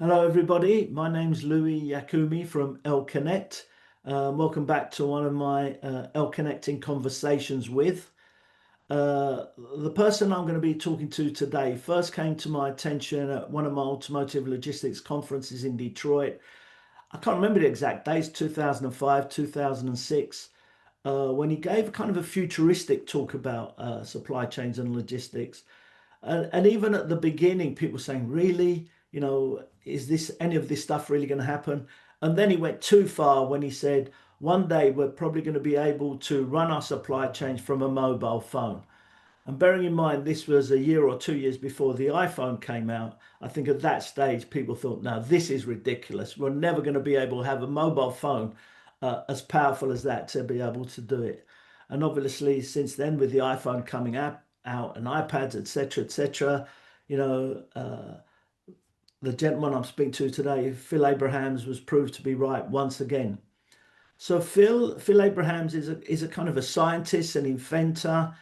Hello, everybody. My name's Louis Yakumi from LConnect. Welcome back to one of my LConnecting conversations with. The person I'm going to be talking to today first came to my attention at one of my automotive logistics conferences in Detroit. I can't remember the exact dates, 2005, 2006, when he gave kind of a futuristic talk about supply chains and logistics. And even at the beginning, people were saying, really, is this any of this stuff really going to happen? And then he went too far when he said, one day we're probably going to be able to run our supply chains from a mobile phone. And bearing in mind, this was a year or 2 years before the iPhone came out, I think at that stage, people thought, now this is ridiculous. We're never going to be able to have a mobile phone as powerful as that to be able to do it. And obviously, since then, with the iPhone coming out and iPads, etc., you know, the gentleman I'm speaking to today, Phil Abrahams, was proved to be right once again. So Phil Abrahams is a kind of a scientist, an inventor,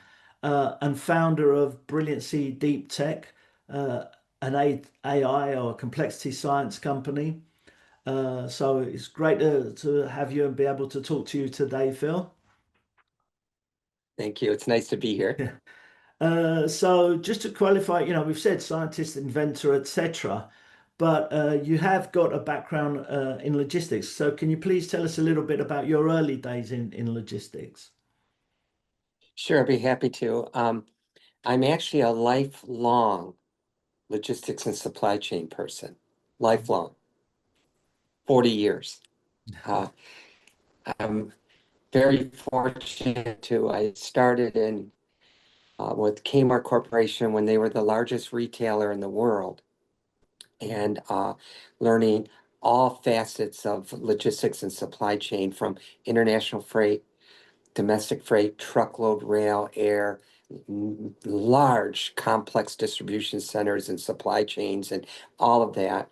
and founder of Brilliancy Deep Tech, uh, an AI or complexity science company. So it's great to have you and be able to talk to you today, Phil. Thank you. It's nice to be here. So just to qualify, we've said scientist, inventor, etc., but you have got a background in logistics. So can you please tell us a little bit about your early days in logistics? Sure, I'd be happy to. I'm actually a lifelong logistics and supply chain person. Lifelong, 40 years. Uh, I'm very fortunate I started in with Kmart Corporation when they were the largest retailer in the world, and learning all facets of logistics and supply chain, from international freight, domestic freight, truckload, rail, air, large complex distribution centers and supply chains and all of that.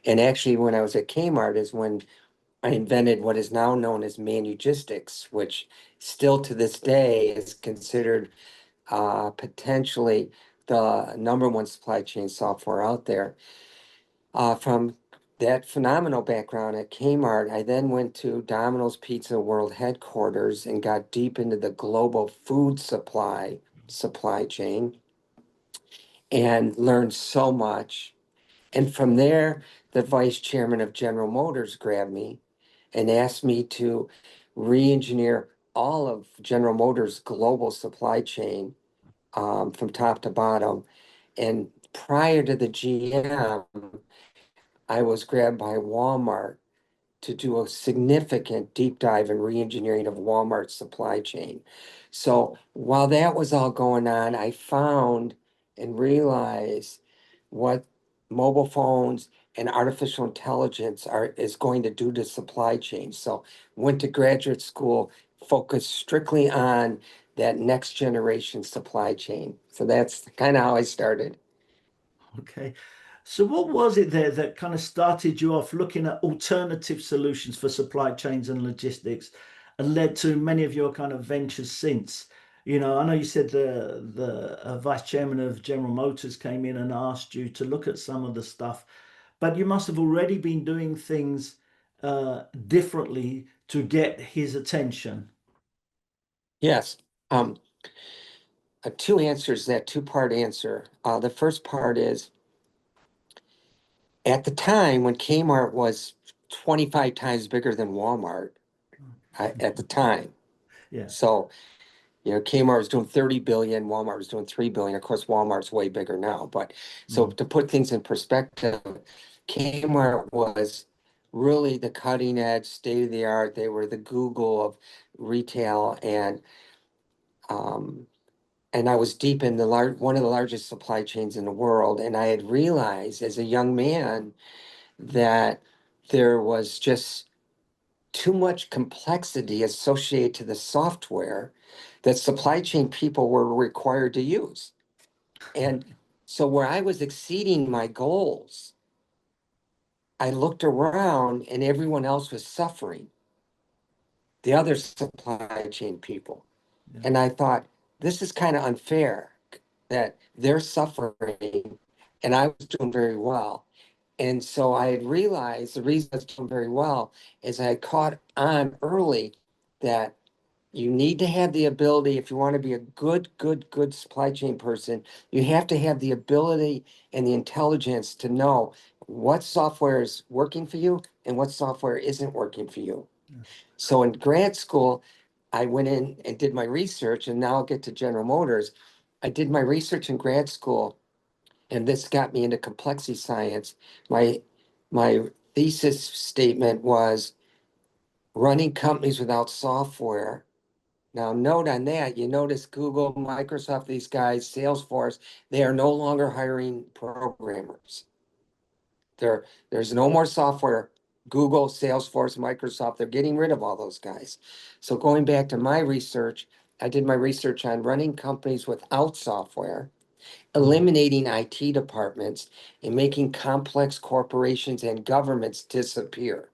And actually, when I was at Kmart is when I invented what is now known as Manugistics, which still to this day is considered potentially the number one supply chain software out there. From that phenomenal background at Kmart, I then went to Domino's Pizza World headquarters and got deep into the global food supply chain and learned so much. And from there, the vice chairman of General Motors grabbed me and asked me to re-engineer all of General Motors' global supply chain from top to bottom. And prior to the GM, I was grabbed by Walmart to do a significant deep dive and re-engineering of Walmart's supply chain. So while that was all going on, I found and realized what mobile phones and artificial intelligence is going to do to supply chain. So went to graduate school, focused strictly on that next generation supply chain. So that's kind of how I started. Okay. So what was it there that kind of started you off looking at alternative solutions for supply chains and logistics and led to many of your kind of ventures since? I know you said the vice chairman of General Motors came in and asked you to look at some of the stuff, but you must have already been doing things differently to get his attention. Yes. Um, Two answers, that two-part answer. The first part is, at the time when Kmart was 25 times bigger than Walmart, at the time. Yeah. So, Kmart was doing 30 billion, Walmart was doing 3 billion. Of course, Walmart's way bigger now. But so Mm. to put things in perspective, Kmart was really the cutting edge, state of the art. They were the Google of retail, um, and I was deep in one of the largest supply chains in the world. And I had realized as a young man that there was just too much complexity associated to the software that supply chain people were required to use. And so where I was exceeding my goals, I looked around and everyone else was suffering, the other supply chain people. Yeah. And I thought, this is kind of unfair that they're suffering and I was doing very well. And so I had realized the reason it's doing very well is I had caught on early that you need to have the ability, if you want to be a good supply chain person, you have to have the ability and the intelligence to know what software is working for you and what software isn't working for you. So in grad school, I went in and did my research, and now I'll get to General Motors. I did my research in grad school, and this got me into complexity science. My thesis statement was running companies without software. Now, note on that, you notice Google, Microsoft, these guys, Salesforce, they are no longer hiring programmers. There's no more software. Google, Salesforce, Microsoft, they're getting rid of all those guys. So going back to my research, I did my research on running companies without software, eliminating IT departments, and making complex corporations and governments disappear.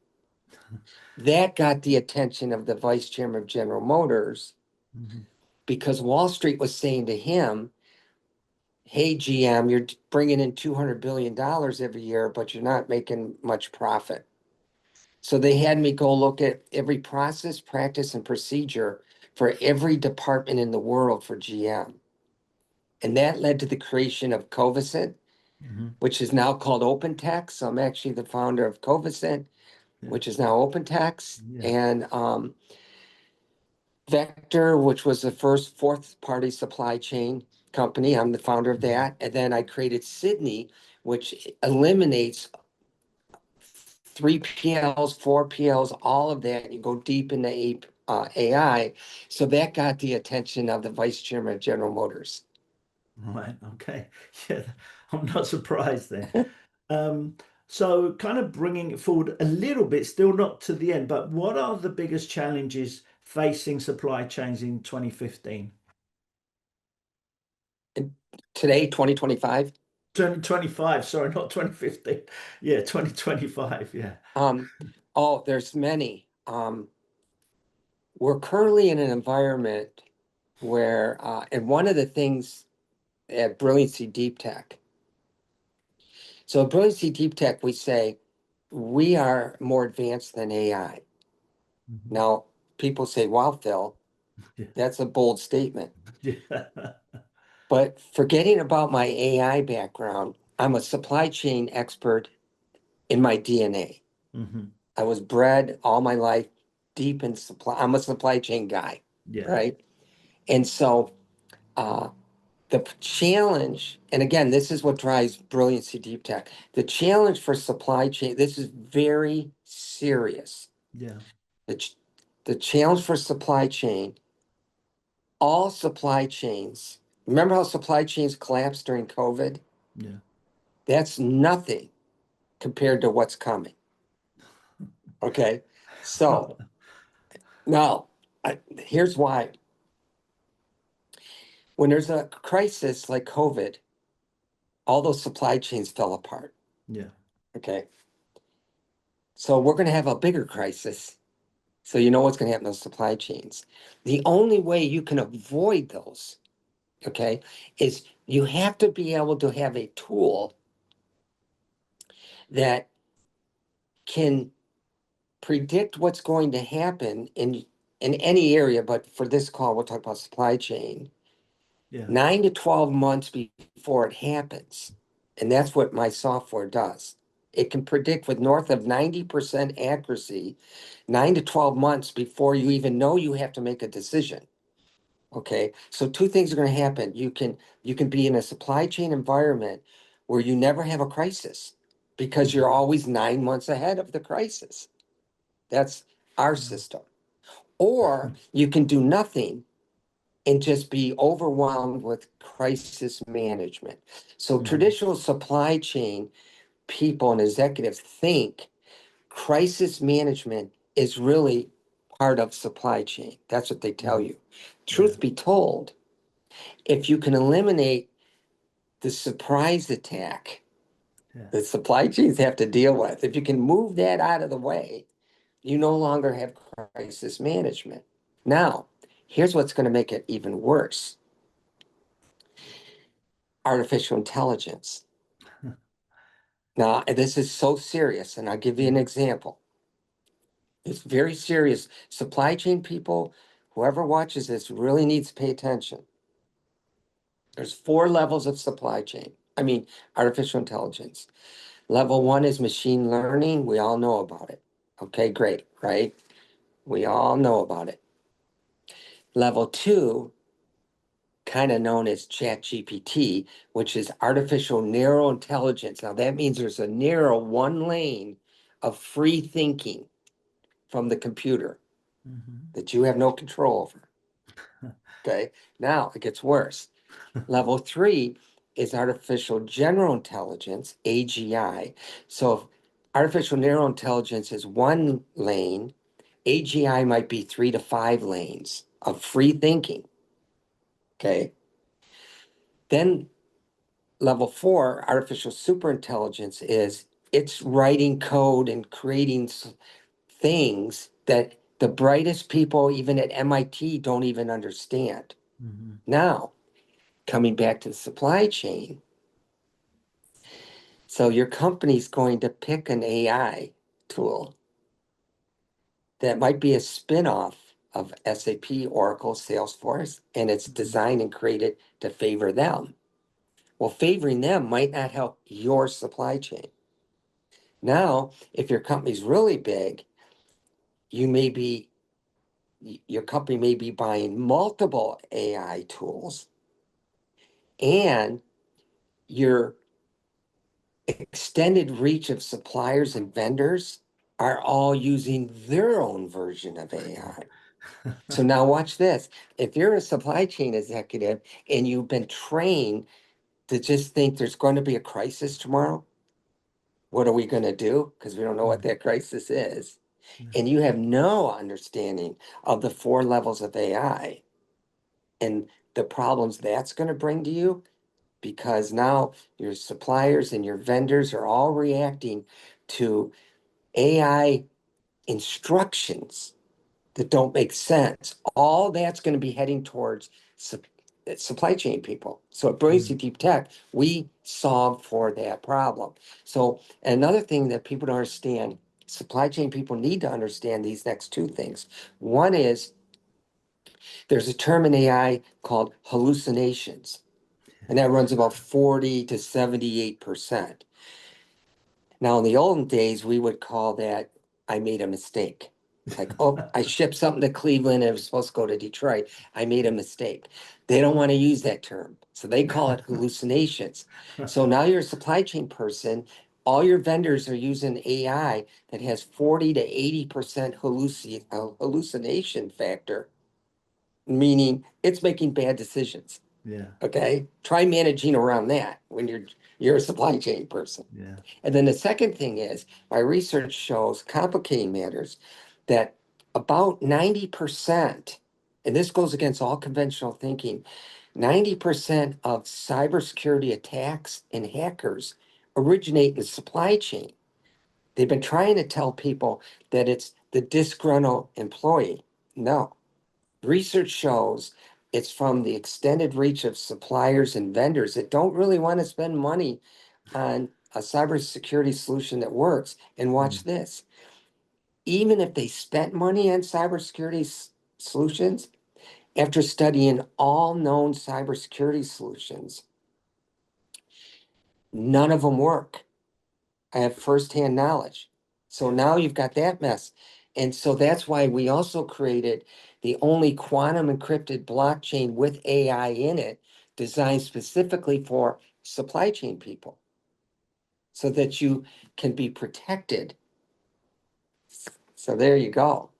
That got the attention of the vice chairman of General Motors, because Wall Street was saying to him, hey, GM, you're bringing in $200 billion every year, but you're not making much profit. So they had me go look at every process, practice, and procedure for every department in the world for GM. And that led to the creation of Covisint, which is now called OpenText. So I'm actually the founder of Covisint, which is now OpenText. And Vector, which was the first fourth-party supply chain company. I'm the founder of that. And then I created Sydney, which eliminates 3PLs, 4PLs, all of that. You go deep into AI. So that got the attention of the vice chairman of General Motors. Right. Okay. Yeah, I'm not surprised there. Um, so kind of bringing it forward a little bit, still not to the end, but what are the biggest challenges facing supply chains in 2015? And today, 2025. 2025, sorry, not 2015. Yeah, 2025. Yeah. Oh, there's many. We're currently in an environment where, and one of the things at Brilliancy Deep Tech. So at Brilliancy Deep Tech, we say we are more advanced than AI. Now, people say, wow, Phil, Yeah. that's a bold statement. Yeah. But forgetting about my AI background, I'm a supply chain expert in my DNA. I was bred all my life deep in supply. I'm a supply chain guy, Yeah. right? And so the challenge, and again, this is what drives Brilliancy Deep Tech. The challenge for supply chain, this is very serious. Yeah. The challenge for supply chain, all supply chains, remember how supply chains collapsed during COVID? Yeah. That's nothing compared to what's coming. Okay. So now, here's why. When there's a crisis like COVID, all those supply chains fell apart. Yeah. Okay. So we're going to have a bigger crisis. So you know what's going to happen to those supply chains. The only way you can avoid those, okay, is you have to be able to have a tool that can predict what's going to happen in any area, but for this call, we'll talk about supply chain, Yeah. 9 to 12 months before it happens. And that's what my software does. It can predict with north of 90% accuracy, 9 to 12 months before you even know you have to make a decision. Okay, so two things are going to happen. You can be in a supply chain environment where you never have a crisis because you're always 9 months ahead of the crisis. That's our system. Or you can do nothing and just be overwhelmed with crisis management. So traditional supply chain people and executives think crisis management is really part of supply chain. That's what they tell you. Truth be told, if you can eliminate the surprise attack that supply chains have to deal with, if you can move that out of the way, you no longer have crisis management. Now, here's what's going to make it even worse. Artificial intelligence. Now, and this is so serious, and I'll give you an example. It's very serious. Supply chain people, whoever watches this really needs to pay attention. There's 4 levels of supply chain. I mean, artificial intelligence. Level 1 is machine learning. We all know about it. Okay, great, right? We all know about it. Level 2, kind of known as Chat GPT, which is artificial narrow intelligence. Now that means there's a narrow one lane of free thinking from the computer Mhm. that you have no control over. Okay, now it gets worse. Level 3 is artificial general intelligence, AGI. So if artificial narrow intelligence is one lane, AGI might be 3 to 5 lanes of free thinking. Okay. Then level 4, artificial superintelligence, is it's writing code and creating things that the brightest people, even at MIT, don't even understand. Mhm. Now, coming back to the supply chain, so your company's going to pick an AI tool that might be a spin-off of SAP, Oracle, Salesforce, and it's Mhm. designed and created to favor them. Well, favoring them might not help your supply chain. Now, if your company's really big, you may be your company may be buying multiple AI tools, and your extended reach of suppliers and vendors are all using their own version of AI. So now watch this. If you're a supply chain executive and you've been trained to just think there's going to be a crisis tomorrow, what are we going to do? Because we don't know what Mm. that crisis is. Yeah. And you have no understanding of the 4 levels of AI and the problems that's going to bring to you, because now your suppliers and your vendors are all reacting to AI instructions that don't make sense. All that's going to be heading towards supply chain people. So at Brilliancy Mm. Deep Tech, we solve for that problem. So another thing that people don't understand, supply chain people need to understand these next 2 things. One is there's a term in AI called hallucinations, and that runs about 40 to 78%. Now, in the olden days, we would call that I made a mistake. Like, oh, I shipped something to Cleveland and it was supposed to go to Detroit. I made a mistake. They don't want to use that term. So they call it hallucinations. So now you're a supply chain person. All your vendors are using AI that has 40 to 80% hallucination factor, meaning it's making bad decisions. Yeah. Okay. Try managing around that when you're a supply chain person. Yeah. And then the second thing is, my research shows, complicating matters, that about 90%, and this goes against all conventional thinking, 90% of cybersecurity attacks and hackers originate in the supply chain. They've been trying to tell people that it's the disgruntled employee. No. Research shows it's from the extended reach of suppliers and vendors that don't really want to spend money on a cybersecurity solution that works. And watch Mm. this. Even if they spent money on cybersecurity solutions, after studying all known cybersecurity solutions, none of them work. I have firsthand knowledge. So now you've got that mess. And so that's why we also created the only quantum encrypted blockchain with AI in it, designed specifically for supply chain people, so that you can be protected. So there you go.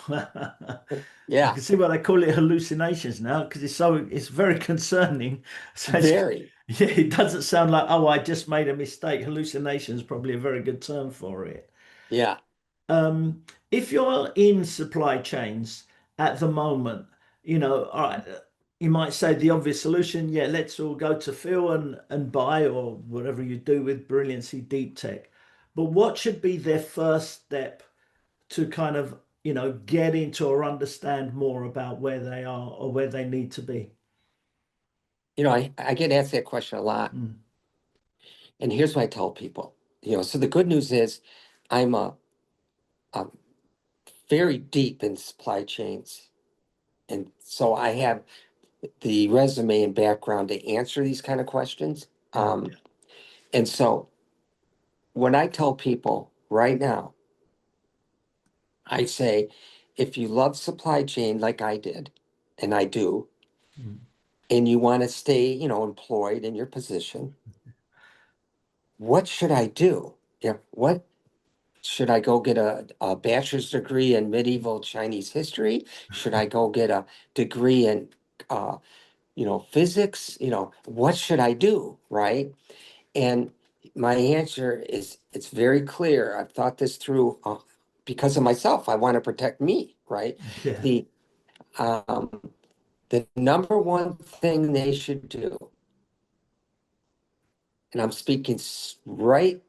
I Yeah, can see why they call it hallucinations now because it's very concerning. So very. yeah, it doesn't sound like, oh, I just made a mistake. Hallucination is probably a very good term for it. Yeah. If you're in supply chains at the moment, all right, you might say the obvious solution, yeah, let's all go to Phil and buy or whatever you do with Brilliancy Deep Tech. But what should be their first step to kind of, get into or understand more about where they are or where they need to be? I get asked that question a lot. Mm. And here's what I tell people. So the good news is I'm a very deep in supply chains. And so I have the resume and background to answer these kind of questions. Yeah. And so when I tell people right now, I say, if you love supply chain like I did, and I do, Mm. and you want to stay, employed in your position, what should I do? Yeah, what should I go get a bachelor's degree in medieval Chinese history? Should I go get a degree in uh, physics? What should I do? Right. And my answer is it's very clear. I've thought this through because of myself. I want to protect me, right? Yeah. The um, the number one thing they should do, and I'm speaking right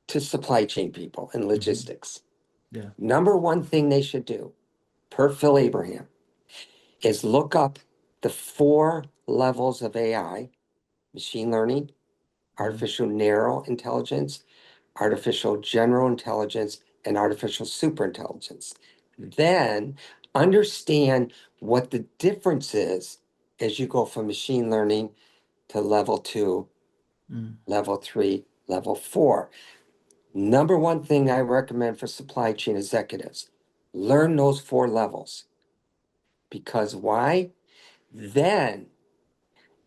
to supply chain people and Mhm. logistics. Yeah. Number one thing they should do, per Phil Abraham, is look up the 4 levels of AI: machine learning, Mhm. artificial narrow intelligence, artificial general intelligence, and artificial superintelligence. Then understand what the difference is as you go from machine learning to level 2, Mm. level 3, level 4. Number one thing I recommend for supply chain executives, learn those 4 levels. Because why? Then,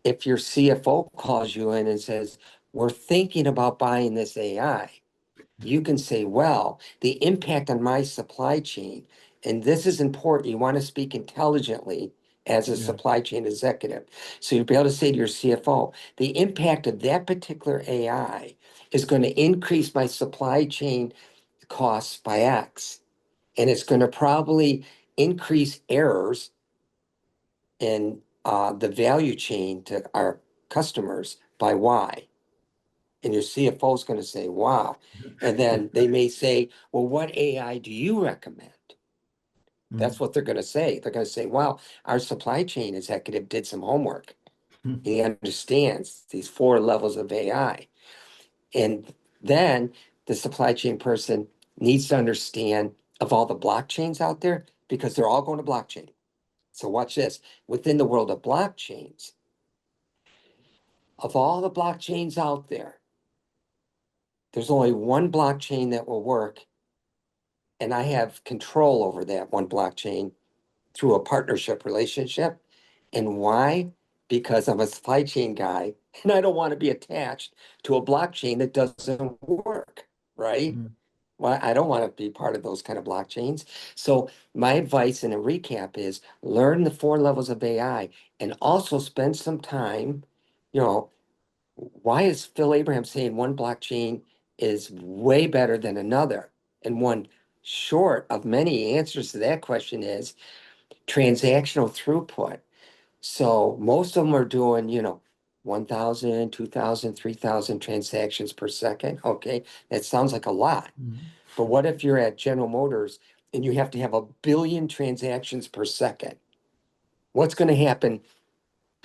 if your CFO calls you in and says, we're thinking about buying this AI, you can say, well, the impact on my supply chain, and this is important. You want to speak intelligently as a Yeah. supply chain executive. So you'll be able to say to your CFO, the impact of that particular AI is going to increase my supply chain costs by X. And it's going to probably increase errors in the value chain to our customers by Y. And your CFO is going to say, wow. And then they may say, well, what AI do you recommend? Mm. That's what they're going to say. They're going to say, wow, our supply chain executive did some homework. Mm. He understands these 4 levels of AI. And then the supply chain person needs to understand of all the blockchains out there because they're all going to blockchain. So watch this. Within the world of blockchains, of all the blockchains out there, there's only one blockchain that will work. And I have control over that one blockchain through a partnership relationship. And why? Because I'm a supply chain guy and I don't want to be attached to a blockchain that doesn't work, right? Mm. Well, I don't want to be part of those kind of blockchains. So my advice in a recap is learn the 4 levels of AI and also spend some time, you know, why is Phil Abraham saying one blockchain is way better than another? And one short of many answers to that question is transactional throughput. So most of them are doing, 1,000, 2,000, 3,000 transactions per second. Okay, that sounds like a lot. Mm. But what if you're at General Motors and you have to have 1 billion transactions per second? What's going to happen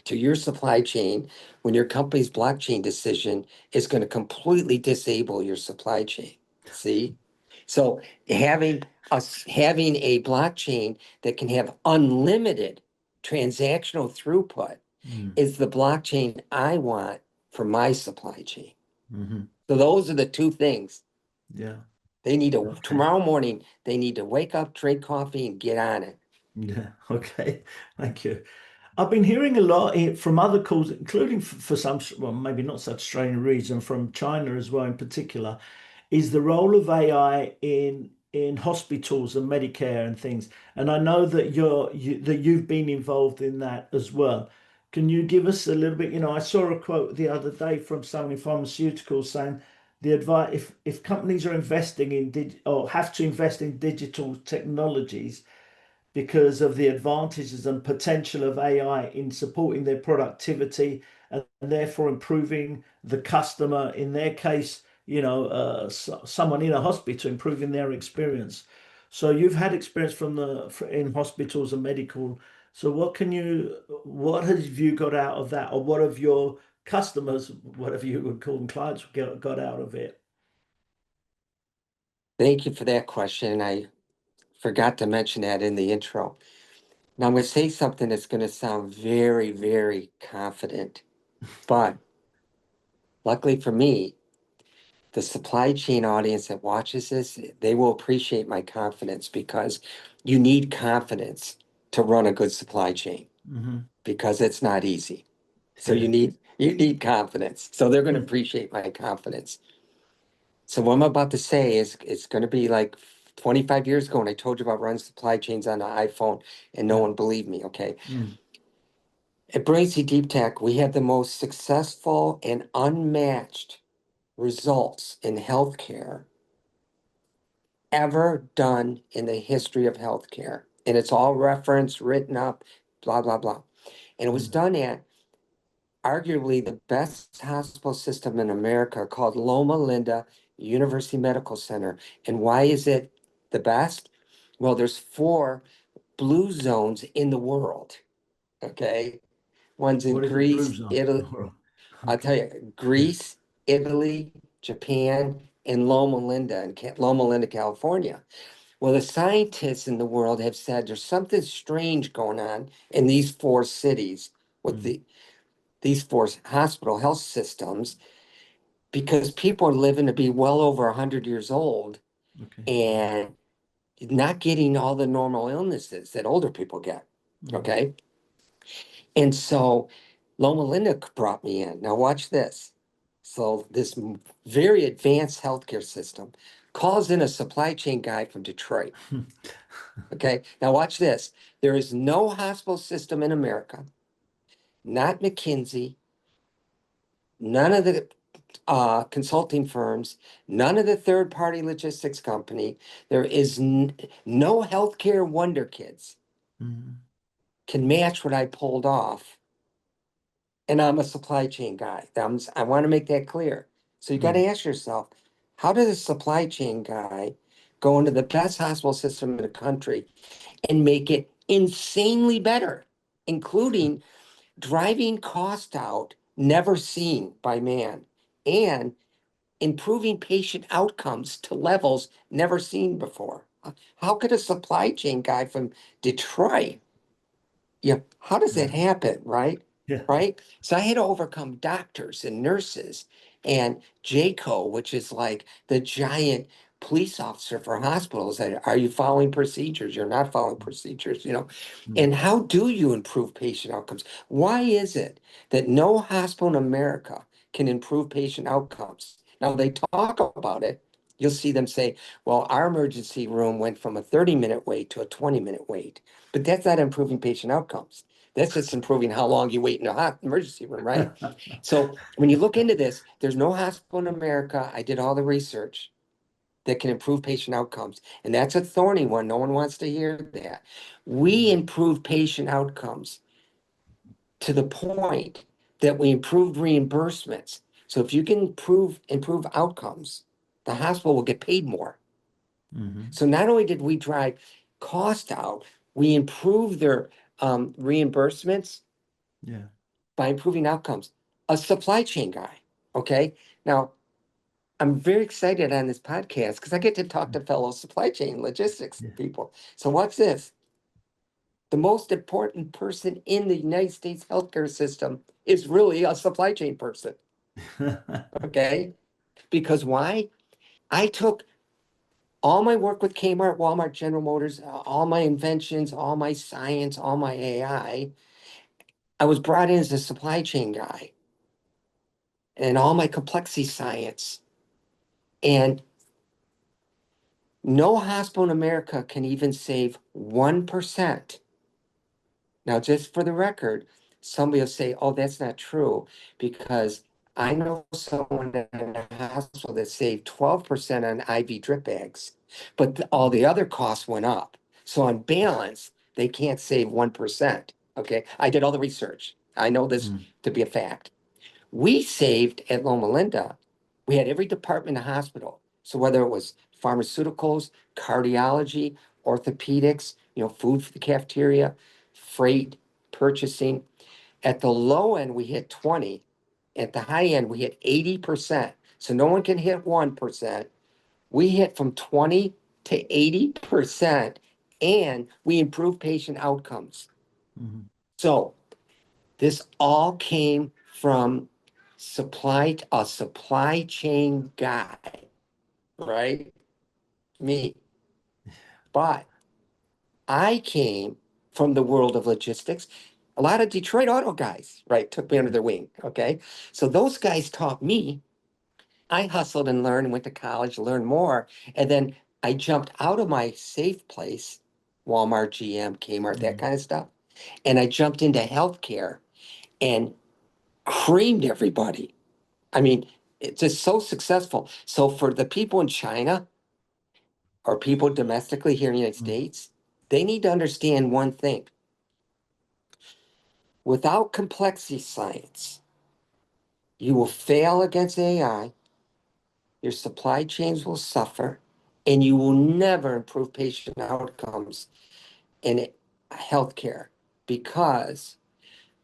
to your supply chain when your company's blockchain decision is going to completely disable your supply chain? See? So having a blockchain that can have unlimited transactional throughput Mm. is the blockchain I want for my supply chain. Mhm. So those are the 2 things. Yeah. They need to Okay. tomorrow morning, they need to wake up, drink coffee, and get on it. Yeah. Okay. Thank you. I've been hearing a lot from other calls, including for some, well, maybe not such strange reason, from China as well in particular, is the role of AI in hospitals and Medicare and things. And I know that you've been involved in that as well. Can you give us a little bit? I saw a quote the other day from someone in pharmaceuticals saying the advice if companies are investing in or have to invest in digital technologies because of the advantages and potential of AI in supporting their productivity and therefore improving the customer, in their case, someone in a hospital improving their experience. So you've had experience in hospitals and medical. So what have you got out of that, or what have your customers, whatever you would call them, clients, got out of it? Thank you for that question. I forgot to mention that in the intro. Now I'm going to say something that's going to sound very, very confident, but luckily for me, the supply chain audience that watches this, they will appreciate my confidence because you need confidence to run a good supply chain Hmm. because it's not easy. So Yeah. you need confidence. So they're going to appreciate my confidence. So what I'm about to say is it's going to be like 25 years ago when I told you about running supply chains on the iPhone and no Yeah. one believed me, okay? Mm. At Brilliancy Deep Tech, we have the most successful and unmatched results in healthcare ever done in the history of healthcare. And it's all referenced, written up, blah, blah, blah. And it was Mm. done at arguably the best hospital system in America called Loma Linda University Medical Center. And why is it the best? Well, there's 4 blue zones in the world. Okay. One's in What is a blue Greece, zone? Italy. I'll Okay. tell you, Yeah. Greece, Italy, Japan, and Loma Linda in Loma Linda, California. Well, the scientists in the world have said there's something strange going on in these 4 cities with Mm. these 4 hospital health systems because people are living to be well over 100 years old Okay. and not getting all the normal illnesses that older people get. Mm. Okay. And so Loma Linda brought me in. Now, watch this. So, this very advanced healthcare system calls in a supply chain guy from Detroit. Okay. Now, watch this. There is no hospital system in America, not McKinsey, none of the consulting firms, none of the third party logistics company. There is no healthcare wonder kids Mm. can match what I pulled off. And I'm a supply chain guy. I want to make that clear. So you got to Mm. ask yourself, how does a supply chain guy go into the best hospital system in the country and make it insanely better, including driving cost out never seen by man and improving patient outcomes to levels never seen before? How could a supply chain guy from Detroit, yeah, how does that Yeah. happen, right? Yeah. Right? So I had to overcome doctors and nurses and JCO, which is like the giant police officer for hospitals that are you following procedures? You're not following procedures. Mm. And how do you improve patient outcomes? Why is it that no hospital in America can improve patient outcomes? Now they talk about it. You'll see them say, well, our emergency room went from a 30-minute wait to a 20-minute wait. But that's not improving patient outcomes. That's just improving how long you wait in a hot emergency room, right? So when you look into this, there's no hospital in America. I did all the research that can improve patient outcomes. And that's a thorny one. No one wants to hear that. We improve patient outcomes to the point that we improved reimbursements. So if you can improve outcomes, the hospital will get paid more. Hmm. So not only did we drive cost out, we improved their reimbursements Yeah. by improving outcomes. A supply chain guy. Okay. Now, I'm very excited on this podcast because I get to talk to fellow supply chain logistics Yeah. people. So, watch this. The most important person in the United States healthcare system is really a supply chain person. Okay. Because why? I took all my work with Kmart, Walmart, General Motors, all my inventions, all my science, all my AI, I was brought in as a supply chain guy and all my complexity science. And no hospital in America can even save 1%. Now, just for the record, somebody will say, oh, that's not true, because I know someone in a hospital that saved 12% on IV drip bags, but all the other costs went up. So on balance, they can't save 1%. Okay. I did all the research. I know this Mm. to be a fact. We saved at Loma Linda, we had every department in the hospital. So whether it was pharmaceuticals, cardiology, orthopedics, food for the cafeteria, freight, purchasing. At the low end, we hit 20. At the high end, we hit 80%. So no one can hit 1%. We hit from 20 to 80%, and we improved patient outcomes. Mhm. So this all came from a supply chain guy, right? Me. But I came from the world of logistics. A lot of Detroit auto guys, right, took me under their wing. Okay. So those guys taught me. I hustled and learned and went to college, learned more. And then I jumped out of my safe place, Walmart, GM, Kmart, that Mhm. kind of stuff. And I jumped into healthcare and creamed everybody. I mean, it's just so successful. So for the people in China or people domestically here in the United Mhm. States, they need to understand one thing. Without complexity science, you will fail against AI, your supply chains will suffer, and you will never improve patient outcomes in healthcare because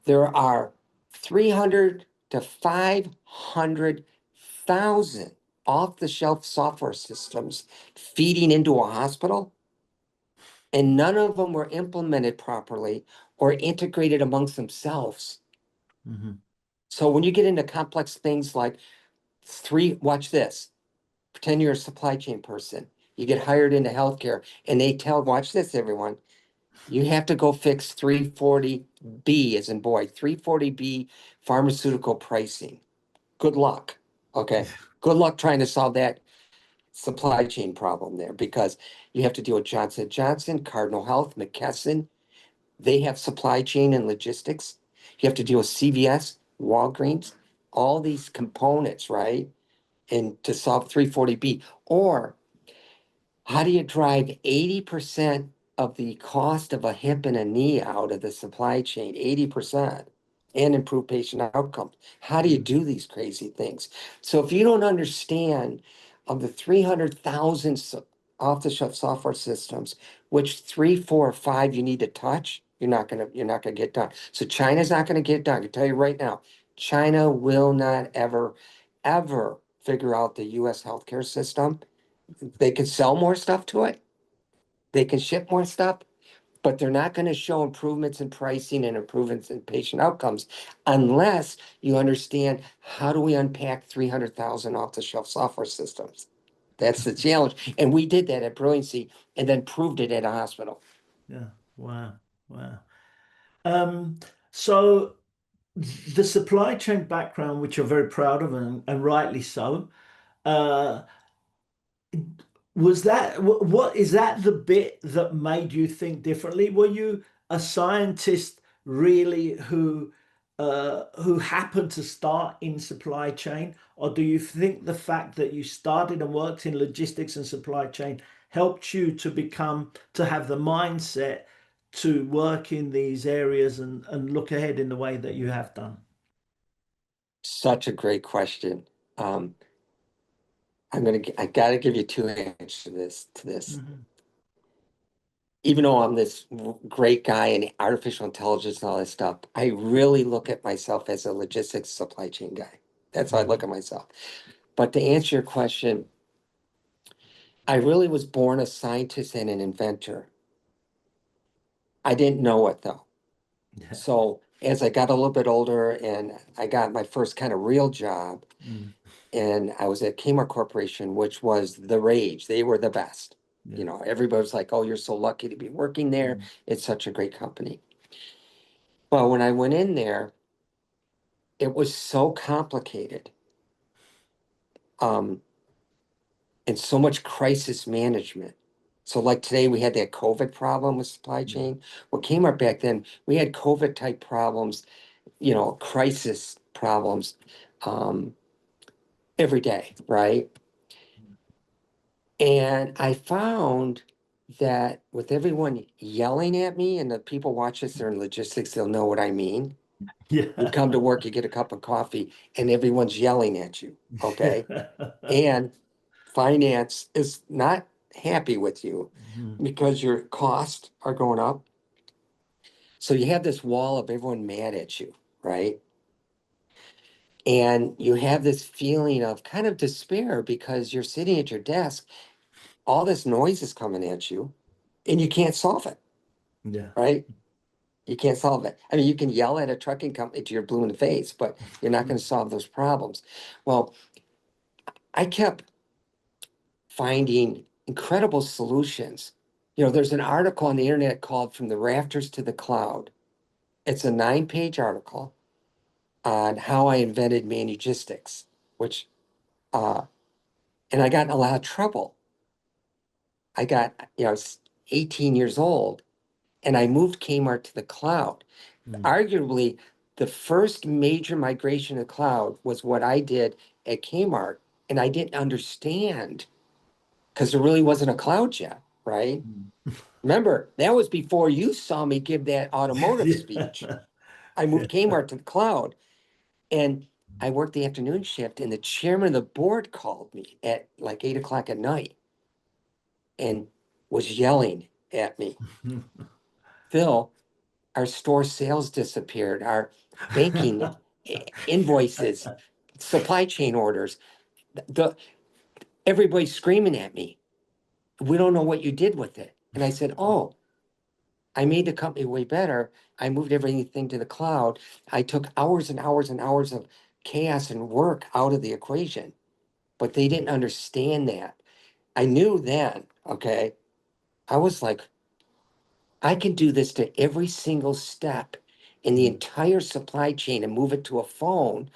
there are 300 to 500,000 off-the-shelf software systems feeding into a hospital, and none of them were implemented properly or integrated amongst themselves. Mhm. So when you get into complex things like watch this, pretend you're a supply chain person, you get hired into healthcare, and they watch this, everyone, you have to go fix 340B as in boy, 340B pharmaceutical pricing. Good luck. Okay. Good luck trying to solve that supply chain problem there because you have to deal with Johnson Johnson, Cardinal Health, McKesson. They have supply chain and logistics. You have to deal with CVS, Walgreens, all these components, right? And to solve 340B. Or how do you drive 80% of the cost of a hip and a knee out of the supply chain, 80%, and improve patient outcomes? How do you Mhm. do these crazy things? So if you don't understand of the 300,000 off-the-shelf software systems, which three, four, or five you need to touch, you're not gonna get done. So China's not gonna get done. I can tell you right now, China will not ever figure out the US healthcare system. They can sell more stuff to it. They can ship more stuff, but they're not going to show improvements in pricing and improvements in patient outcomes unless you understand how do we unpack 300,000 off the shelf software systems. That's the challenge. And we did that at Brilliancy and then proved it at a hospital. Yeah. Wow. Wow. Um, so the supply chain background, which you're very proud of and rightly so, uh, was that what is that the bit that made you think differently? Were you a scientist really who happened to start in supply chain, or do you think the fact that you started and worked in logistics and supply chain helped you to have the mindset to work in these areas and look ahead in the way that you have done? Such a great question. Um, I gotta give you two answers to this. Mhm. Even though I'm this great guy in artificial intelligence and all that stuff, I really look at myself as a logistics supply chain guy. That's how I look Mhm. at myself. But to answer your question, I really was born a scientist and an inventor. I didn't know it though. Yeah. So as I got a little bit older and I got my first kind of real job, Mm. and I was at Kmart Corporation, which was the rage. They were the best. Yeah. You know, everybody was like, "Oh, you're so lucky to be working there. Mm. It's such a great company." Well, when I went in there, it was so complicated, um, and so much crisis management. So, like today, we had that COVID problem with supply Yeah. chain. What came up back then, we had COVID type problems, crisis problems, um, every day, right? And I found that with everyone yelling at me, and the people watch this, they're in logistics, they'll know what I mean. You Yeah. come to work, you get a cup of coffee, and everyone's yelling at you. Okay. And finance is not happy with you Mhm. because your costs are going up. So you have this wall of everyone mad at you, right? And you have this feeling of kind of despair because you're sitting at your desk, all this noise is coming at you, and you can't solve it, Yeah. right? You can't solve it. I mean, you can yell at a trucking company till you're blue in the face, but you're not going to solve those problems. Well, I kept finding incredible solutions. There's an article on the internet called From the Rafters to the Cloud. It's a 9-page article on how I invented Manugistics, which, and I got in a lot of trouble. I was 18 years old and I moved Kmart to the cloud. Mm. Arguably, the first major migration to the cloud was what I did at Kmart. And I didn't understand because there really wasn't a cloud yet, right? Mm. Remember, that was before you saw me give that automotive speech. Yeah. I moved Kmart to the cloud and I worked the afternoon shift, and the chairman of the board called me at like 8 o'clock at night and was yelling at me. Phil, our store sales disappeared, our banking invoices, supply chain orders. The Everybody's screaming at me. We don't know what you did with it. And I said, oh, I made the company way better. I moved everything to the cloud. I took hours and hours and hours of chaos and work out of the equation, but they didn't understand that. I knew then, okay, I was like, I can do this to every single step in the Mm. entire supply chain and move it to a phone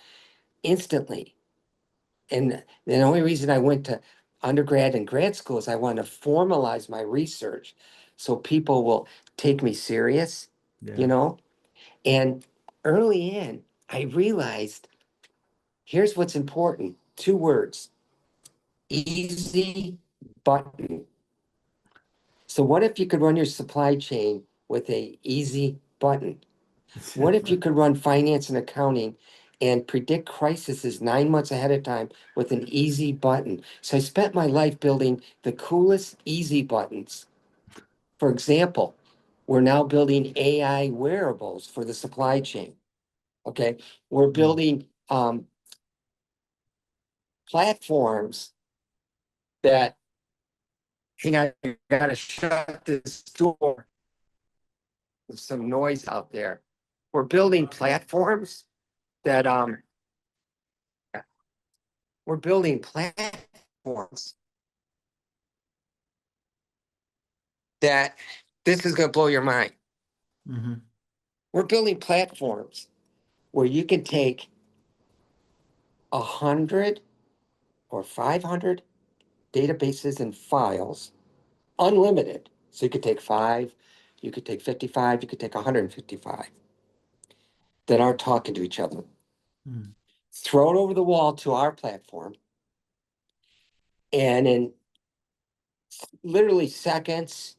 instantly. And the only reason I went to undergrad and grad school is I wanted to formalize my research so people will take me serious, you Yeah. know? And early in, I realized here's what's important: 2 words, easy button. So, what if you could run your supply chain with a easy button? What if you could run finance and accounting and predict crises 9 months ahead of time with an easy button? So I spent my life building the coolest easy buttons. For example, we're now building AI wearables for the supply chain. Okay. We're Mm. building platforms that, hang on, I gotta shut this door. There's some noise out there. We're building platforms that we're building platforms that this is going to blow your mind. Mhm. We're building platforms where you can take 100 or 500 databases and files, unlimited. So you could take 5, you could take 55, you could take 155 that aren't talking to each other. Mm. Throw it over the wall to our platform, and in literally seconds,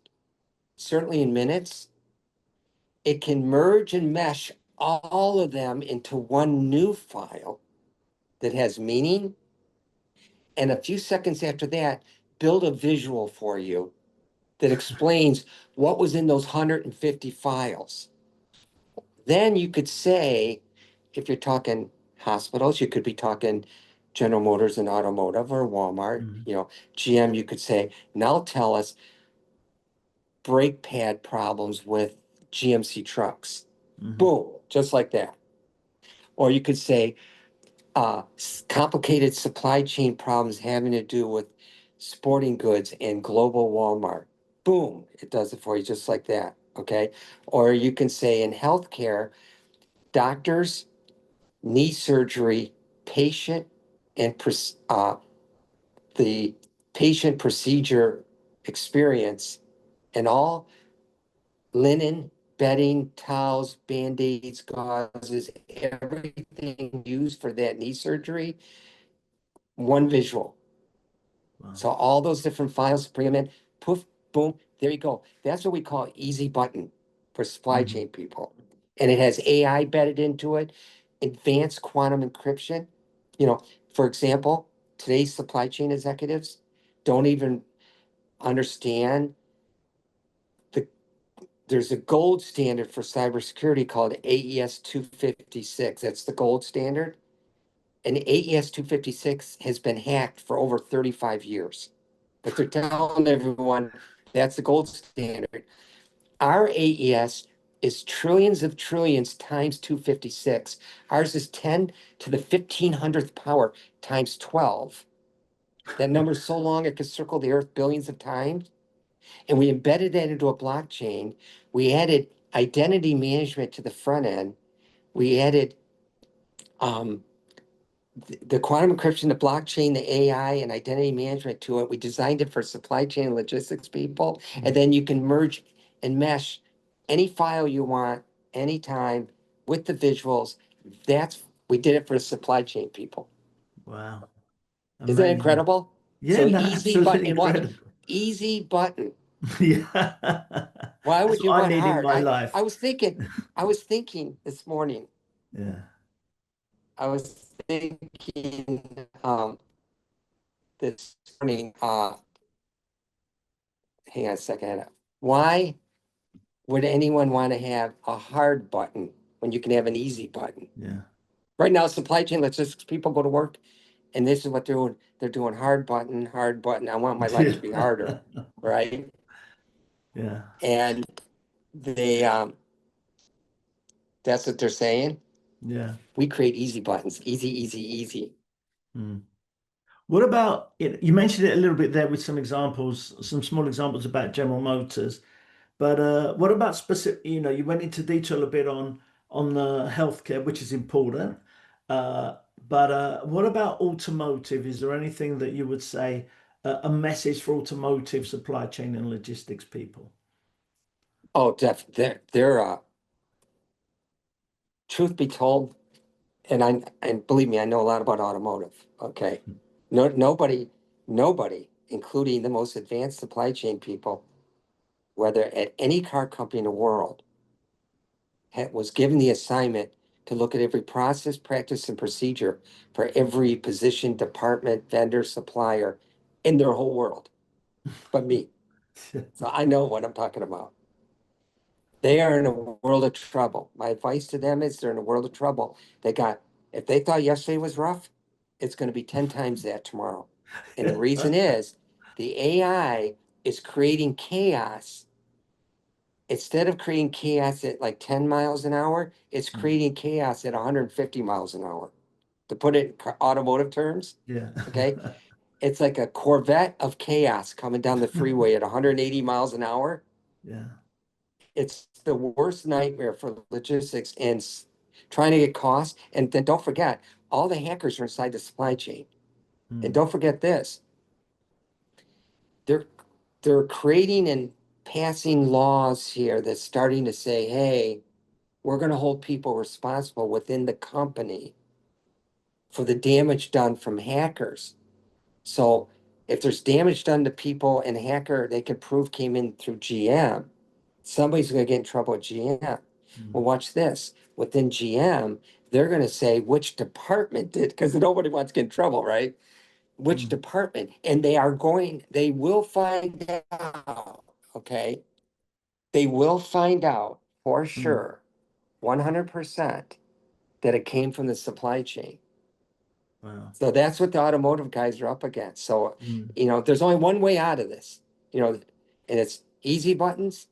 certainly in minutes, it can merge and mesh all of them into one new file that has meaning. And a few seconds after that, build a visual for you that explains what was in those 150 files. Then you could say, if you're talking hospitals, you could be talking General Motors and Automotive or Walmart, Mm. GM, you could say, now tell us brake pad problems with GMC trucks. Mhm. Boom, just like that. Or you could say, complicated supply chain problems having to do with sporting goods and global Walmart. Boom, it does it for you just like that. Okay. Or you can say in healthcare, doctors, knee surgery, patient, and the patient procedure experience, and all linen, bedding, towels, band-aids, gauzes, everything used for that knee surgery, one visual. Wow. So all those different files, bring them in, poof, boom, there you go. That's what we call easy button for supply Mhm. chain people. And it has AI embedded into it, advanced quantum encryption. For example, today's supply chain executives don't even understand the there's a gold standard for cybersecurity called AES 256. That's the gold standard. And AES 256 has been hacked for over 35 years. But they're telling everyone that's the gold standard. Our AES is trillions of trillions times 256. Ours is 10 to the 1500th power times 12. That number is so long it could circle the earth billions of times. And we embedded that into a blockchain. We added identity management to the front end. We added um, the quantum encryption, the blockchain, the AI, and identity management to it. We designed it for supply chain and logistics people. And then you can merge and mesh any file you want, anytime, with the visuals. We did it for the supply chain people. Wow. Isn't that Amazing. incredible? Yeah, So no, easy button, absolutely and watch, incredible. easy button. Yeah. Why That's would you what I want need in hard? my I life. was thinking, I was thinking this morning, Yeah. I was thinking this morning, hang on a second. Why would anyone want to have a hard button when you can have an easy button? Yeah. Right now, supply chain logistics people go to work and this is what they're doing. They're doing hard button, hard button. I want my life to be harder, Yeah. right? Yeah. And they that's what they're saying. Yeah. We create easy buttons, easy, easy, easy. Mm. What about you mentioned it a little bit there with some examples, some small examples about General Motors, but what about specific, you went into detail a bit on the healthcare, which is important. Uh, but what about automotive? Is there anything that you would say a message for automotive supply chain and logistics people? Oh, they're truth be told, and believe me, I know a lot about automotive. Okay. No, nobody, including the most advanced supply chain people, whether at any car company in the world, was given the assignment to look at every process, practice, and procedure for every position, department, vendor, supplier in their whole world, but me. So I know what I'm talking about. They are in a world of trouble. My advice to them is they're in a world of trouble. If they thought yesterday was rough, it's going to be 10 times that tomorrow. And the reason is the AI is creating chaos. Instead of creating chaos at like 10 miles an hour, it's creating chaos at 150 miles an hour. To put it in automotive terms, Yeah. okay? It's like a Corvette of chaos coming down the freeway at 180 miles an hour. Yeah. It's the worst nightmare for logistics and trying to get costs. And then don't forget, all the hackers are inside the supply chain. And Mm, don't forget this, they're they're creating and passing laws here that's starting to say, hey, we're going to hold people responsible within the company for the damage done from hackers. So if there's damage done to people and a hacker they can prove came in through GM, somebody's going to get in trouble with GM. mm, Well, watch this. Within GM, they're going to say which department did, because nobody wants to get in trouble, right? Which mm, department? And they will find out, okay? They will find out for mm. sure, 100%, that it came from the supply chain. Wow. So that's what the automotive guys are up against. So, Mm, there's only one way out of this, and it's easy buttons,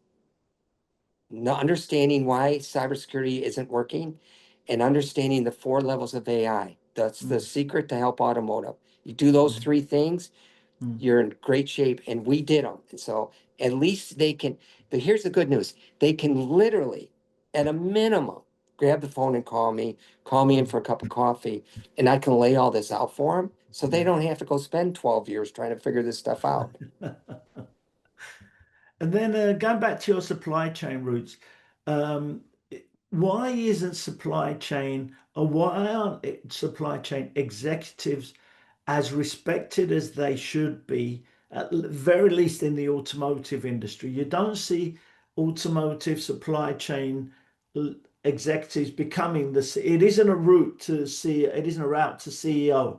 not understanding why cybersecurity isn't working, and understanding the 4 levels of AI. That's the mm, secret to help automotive. You do those mm, 3 things, mm, you're in great shape. And we did them. And so at least they can, but here's the good news. They can literally, at a minimum, grab the phone and call me in mm. for a cup of coffee, and I can lay all this out for them. So they Yeah. don't have to go spend 12 years trying to figure this stuff out. And then going back to your supply chain routes, um, why isn't supply chain or why aren't supply chain executives as respected as they should be, at the very least in the automotive industry? You don't see automotive supply chain executives becoming it isn't a route to see, it isn't a route to CEO.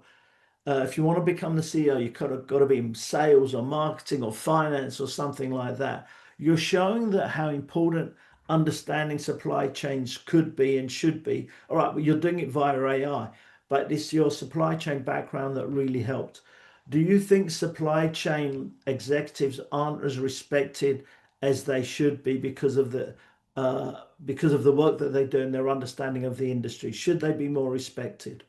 If you want to become the CEO, you got to be in sales or marketing or finance or something like that. You're showing that how important understanding supply chains could be and should be. All right, but you're doing it via AI. but it's your supply chain background that really helped. Do you think supply chain executives aren't as respected as they should be because of the work that they do and their understanding of the industry? Should they be more respected?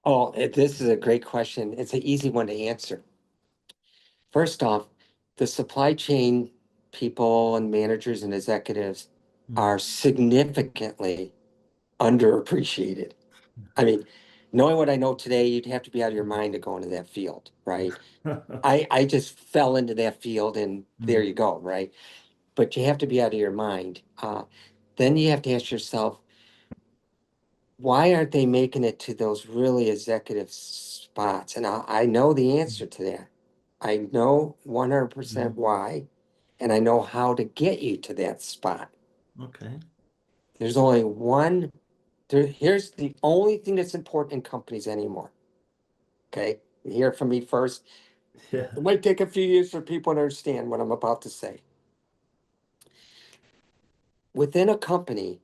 Oh, this is a great question. It's an easy one to answer. First off, the supply chain people and managers and executives Mm. are significantly underappreciated. I mean, knowing what I know today, you'd have to be out of your mind to go into that field, right? I just fell into that field and there Mm, you go, right? But you have to be out of your mind. Then you have to ask yourself, why aren't they making it to those really executive spots? And I know the answer to that. I know 100% mm. why, and I know how to get you to that spot. Okay. There's only one, here's the only thing that's important in companies anymore. Okay, you hear it from me first. Yeah. It might take a few years for people to understand what I'm about to say. Within a company,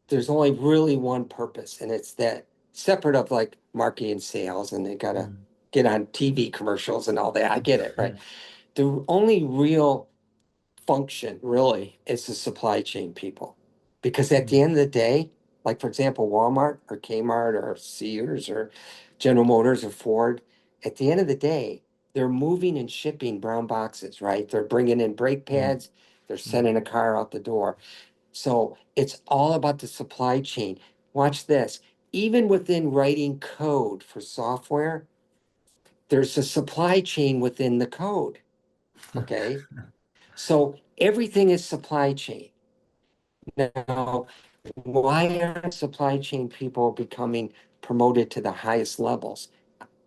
there's only really one purpose, and it's that separate of like marketing and sales, and they gotta Mm. get on TV commercials and all that. I get it, right? The only real function really is the supply chain people. Because at the Mm, end of the day, like for example, Walmart or Kmart or Sears or General Motors or Ford, at the end of the day, they're moving and shipping brown boxes, right? They're bringing in brake mm, pads, they're mm, sending a car out the door. So it's all about the supply chain. Watch this. Even within writing code for software, there's a supply chain within the code. Okay. So everything is supply chain. Now, why aren't supply chain people becoming promoted to the highest levels?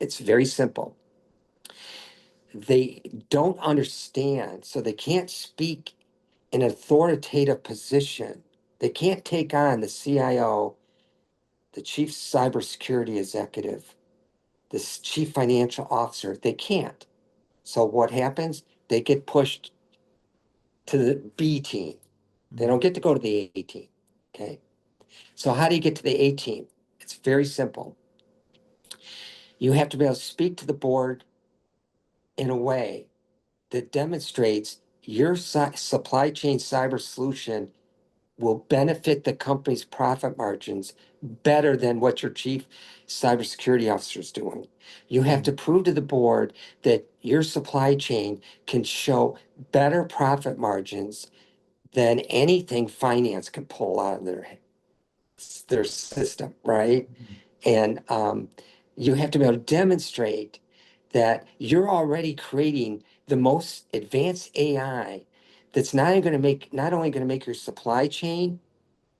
It's very simple. They don't understand, so they can't speak in an authoritative position. They can't take on the CIO, the chief cybersecurity executive, the chief financial officer. They can't. So what happens? They get pushed to the B team. They mm, don't get to go to the A team. Okay. So how do you get to the A team? It's very simple. You have to be able to speak to the board in a way that demonstrates your supply chain cyber solution will benefit the company's profit margins better than what your chief cybersecurity officer is doing. You have mm, to prove to the board that your supply chain can show better profit margins than anything finance can pull out of their system, right? mm, And you have to be able to demonstrate that you're already creating the most advanced AI that's not only going to make your supply chain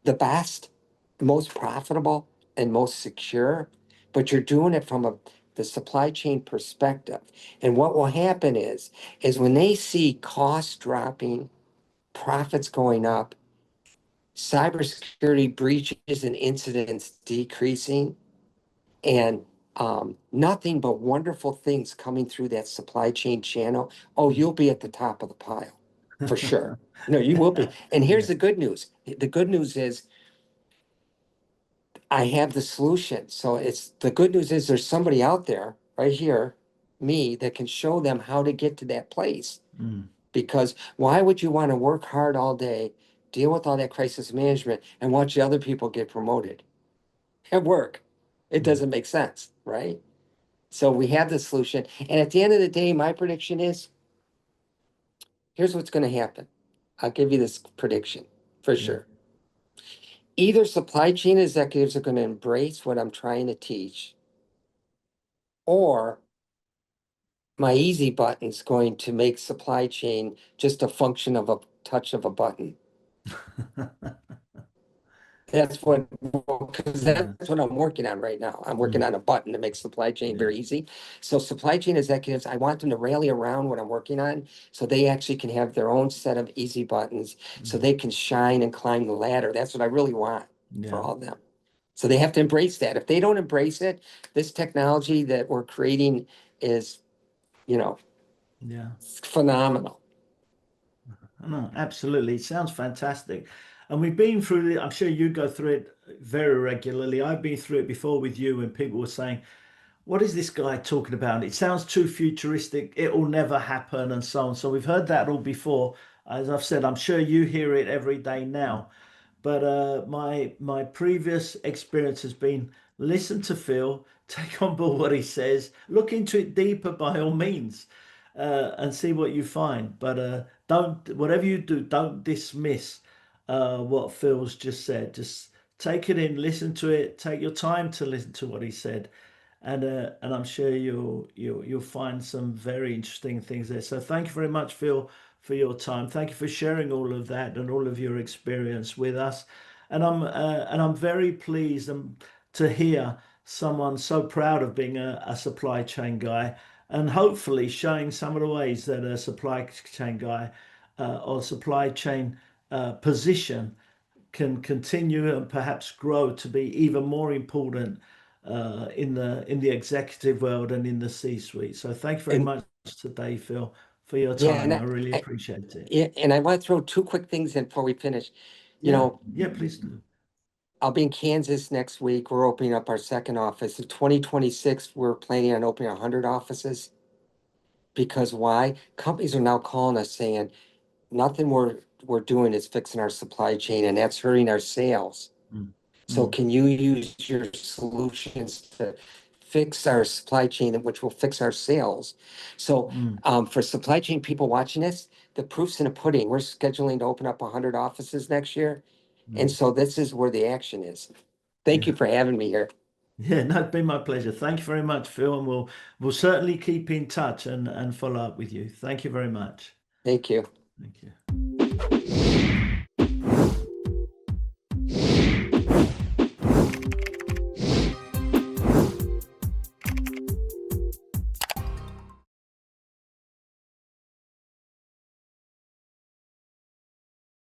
the best, most profitable, and most secure, but you're doing it from the supply chain perspective. And what will happen is when they see costs dropping, profits going up, cybersecurity breaches and incidents decreasing, and nothing but wonderful things coming through that supply chain channel. Oh, mm. you'll be at the top of the pile for sure. No, you will be. And here's Yeah. the good news. The good news is I have the solution. So it's the good news is there's somebody out there right here, me, that can show them how to get to that place. Mm, Because why would you want to work hard all day, deal with all that crisis management, and watch the other people get promoted at work? It mm. doesn't make sense, right? So we have the solution. And at the end of the day, my prediction is here's what's going to happen. I'll give you this prediction for Yeah. sure. Either supply chain executives are going to embrace what I'm trying to teach, or my easy button is going to make supply chain just a function of a touch of a button. That's what, because Yeah. that's what I'm working on right now. I'm working Mm, on a button to make supply chain yeah. very easy. So supply chain executives, I want them to rally around what I'm working on so they actually can have their own set of easy buttons so Mm, they can shine and climb the ladder. That's what I really want for yeah. all of them. So they have to embrace that. If they don't embrace it, this technology that we're creating is, you know, Yeah. phenomenal. No, absolutely. It sounds fantastic. And we've been through it. I'm sure you go through it very regularly. I've been through it before with you when people were saying, what is this guy talking about? It sounds too futuristic. It will never happen, and so on. So we've heard that all before. As I've said, I'm sure you hear it every day now. But my previous experience has been listen to Phil, take on board what he says, look into it deeper by all means, and see what you find. But don't whatever you do, don't dismiss what Phil's just said. Just take it in, listen to it, take your time to listen to what he said, and I'm sure you'll find some very interesting things there. So thank you very much, Phil, for your time. Thank you for sharing all of that and all of your experience with us. And I'm very pleased to hear someone so proud of being a supply chain guy, and hopefully showing some of the ways that a supply chain guy or supply chain position can continue and perhaps grow to be even more important in the executive world and in the C-suite. So thank you very And much today, Phil, for your yeah, time. I really appreciate it. yeah, and I want to throw two quick things in before we finish. You Yeah, know, yeah, please do. I'll be in Kansas next week. We're opening up our second office. In 2026, we're planning on opening 100 offices. Because why? Companies are now calling us saying, nothing we're doing is fixing our supply chain, and that's hurting our sales. Mm, So mm, can you use your solutions to fix our supply chain, which will fix our sales? So mm, for supply chain people watching this, the proof's in the pudding. We're scheduling to open up 100 offices next year. And mm. so this is where the action is. Thank Yeah. you for having me here. Yeah, no, it's been my pleasure. Thank you very much, Phil, and we'll certainly keep in touch and follow up with you. Thank you very much. Thank you. Thank you.